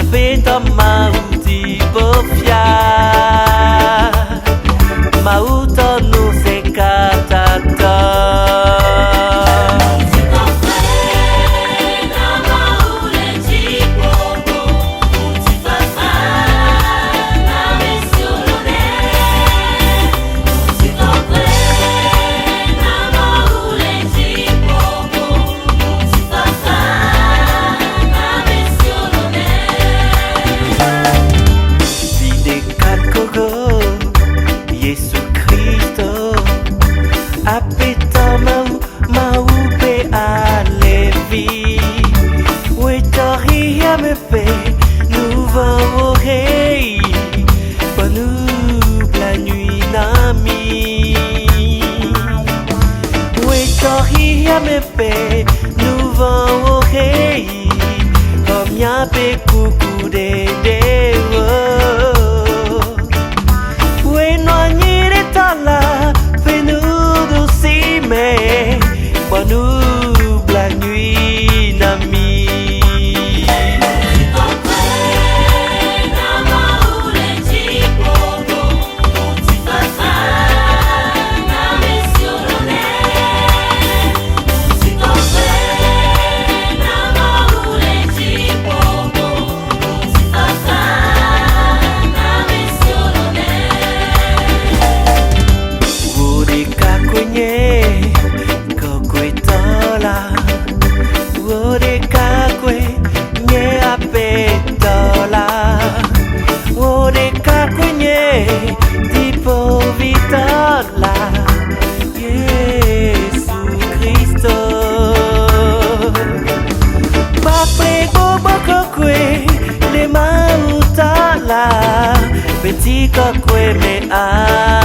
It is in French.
Apeta mauti bofia Mauto no se katata Apeta mau pe alevi Wetori me pe nouveau rei Panou la nuit nami Wetori me pe nouveau rei Comme ya pe coucou de dewo We no nyire tala mais Bonou la nuit nami tipo vitala Yesu Cristo Pape bokokwe le mautala Petit kokwe me a